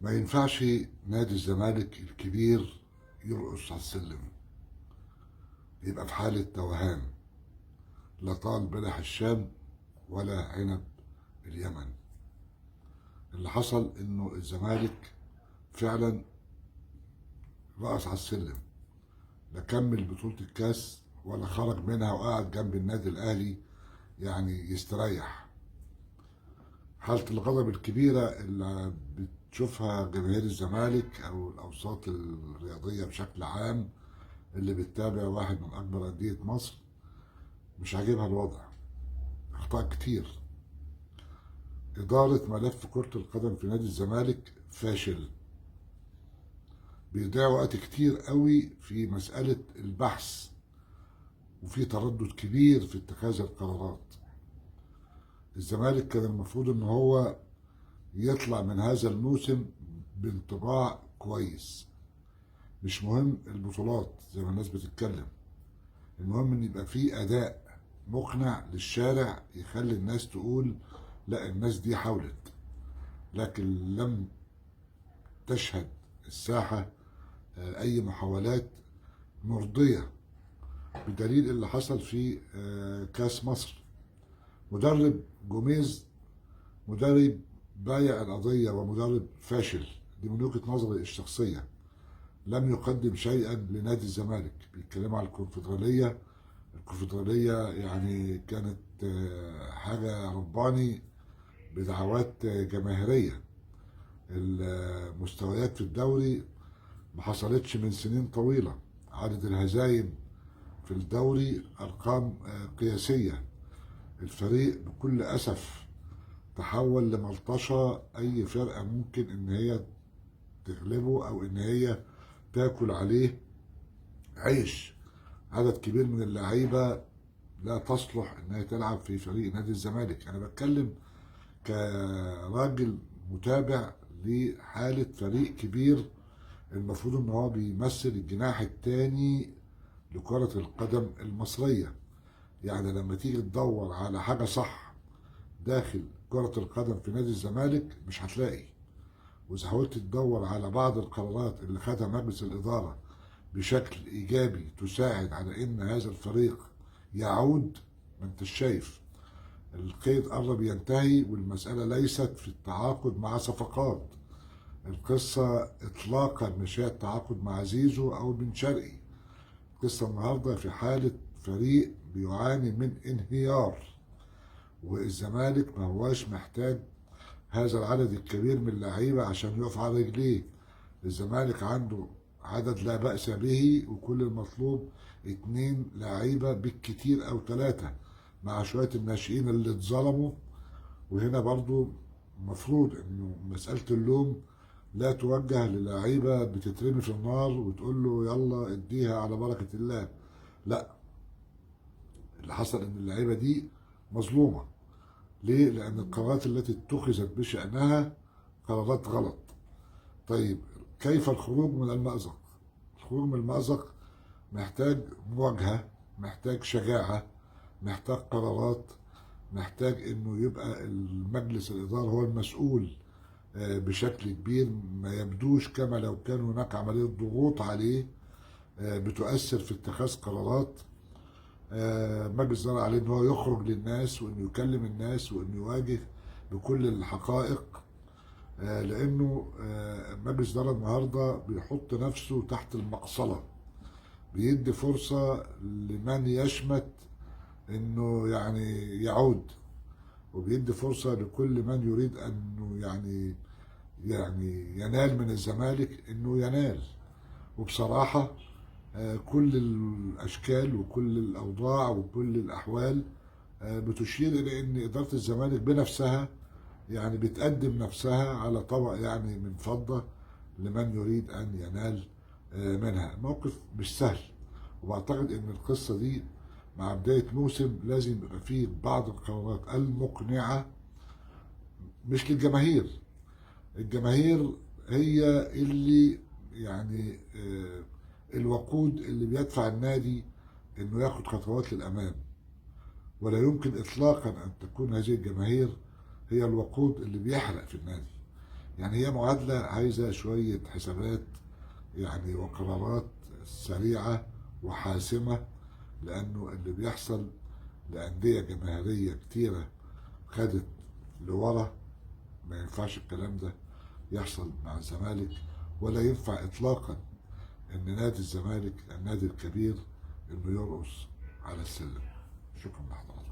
ما ينفعش نادي الزمالك الكبير يرقص على السلم، يبقى في حالة توهان، لا طال بلح الشام ولا عنب اليمن. اللي حصل انه الزمالك فعلا رقص على السلم، لا كمل بطولة الكاس ولا خرج منها وقعد جنب النادي الاهلي يعني يستريح. حالة الغضب الكبيرة اللي بتشوفها جماهير الزمالك او الاوساط الرياضية بشكل عام اللي بتتابع واحد من اكبر اندية مصر، مش عاجبها الوضع. اخطاء كتير. ادارة ملف كرة القدم في نادي الزمالك فاشل، بيضيع وقت كتير قوي في مسألة البحث، وفي تردد كبير في اتخاذ القرارات. الزمالك كان المفروض ان هو يطلع من هذا الموسم بانطباع كويس. مش مهم البطولات زي ما الناس بتتكلم، المهم ان يبقى في اداء مقنع للشارع يخلي الناس تقول لا الناس دي حاولت. لكن لم تشهد الساحة اي محاولات مرضية، بدليل اللي حصل في كاس مصر. مدرب جوميز مدرب بايع القضية ومدرب فاشل، دي من وجهة نظري الشخصية. لم يقدم شيئا لنادي الزمالك. بيتكلموا على الكونفدرالية، الكونفدرالية يعني كانت حاجة رباني بدعوات جماهيرية. المستويات في الدوري ما حصلتش من سنين طويلة. عدد الهزايم في الدوري أرقام قياسية. الفريق بكل أسف تحول لملطشة أي فرقة ممكن إن هي تغلبه أو إن هي تاكل عليه عيش. عدد كبير من اللعيبة لا تصلح إنها تلعب في فريق نادي الزمالك. أنا بتكلم كراجل متابع لحالة فريق كبير المفروض إن هو بيمثل الجناح الثاني لكرة القدم المصرية. يعني لما تيجي تدور على حاجة صح داخل كرة القدم في نادي الزمالك مش هتلاقي. وإذا حاولت تدور على بعض القرارات اللي خدها مجلس الإدارة بشكل إيجابي تساعد على إن هذا الفريق يعود، ما أنت شايف القيد قرب ينتهي، والمسألة ليست في التعاقد مع صفقات. القصة إطلاقا مش هي التعاقد مع زيزو أو بن شرقي. القصة النهاردة في حالة فريق بيعاني من انهيار، والزمالك ما هواش محتاج هذا العدد الكبير من اللعيبة عشان يقف على رجليه. الزمالك عنده عدد لا بأس به، وكل المطلوب 2 لعيبة بالكتير أو 3 مع شوية الناشئين اللي اتظلموا. وهنا برضو مفروض انه مسألة اللوم لا توجه للعيبة بتترمي في النار وتقول له يلا اديها على بركة الله. لا، اللي حصل ان اللعيبة دي مظلومة. ليه؟ لأن القرارات التي اتخذت بشأنها قرارات غلط. طيب كيف الخروج من المأزق؟ الخروج من المأزق محتاج مواجهة، محتاج شجاعة، محتاج قرارات، محتاج انه يبقى المجلس الإدارة هو المسؤول بشكل كبير. ما يبدوش كما لو كان هناك عملية ضغوط عليه بتؤثر في اتخاذ قرارات. مجلس الإدارة عليه ان هو يخرج للناس وانه يكلم الناس وانه يواجه بكل الحقائق. لانه مجلس الإدارة النهارده بيحط نفسه تحت المقصلة، بيدي فرصة لمن يشمت انه يعني يعود، وبيدي فرصة لكل من يريد انه يعني ينال من الزمالك انه ينال. وبصراحة كل الاشكال وكل الاوضاع وكل الاحوال بتشير الى ان ادارة الزمالك بنفسها يعني بتقدم نفسها على طبق يعني من فضة لمن يريد ان ينال منها. موقف مش سهل، وبعتقد ان القصة دي مع بداية موسم لازم يبقى فيه بعض القرارات المقنعة مش للجماهير. الجماهير هي اللي يعني الوقود اللي بيدفع النادي انه ياخد خطوات للامام، ولا يمكن اطلاقا ان تكون هذه الجماهير هي الوقود اللي بيحرق في النادي. يعني هي معادلة عايزة شوية حسابات يعني وقرارات سريعة وحاسمة، لأنه اللي بيحصل لأندية جماهيرية كتيرة خدت لورا، ما ينفعش الكلام ده يحصل مع الزمالك، ولا ينفع إطلاقا إن نادي الزمالك النادي الكبير إنه يرقص على السلم. شكرا لحضرتك.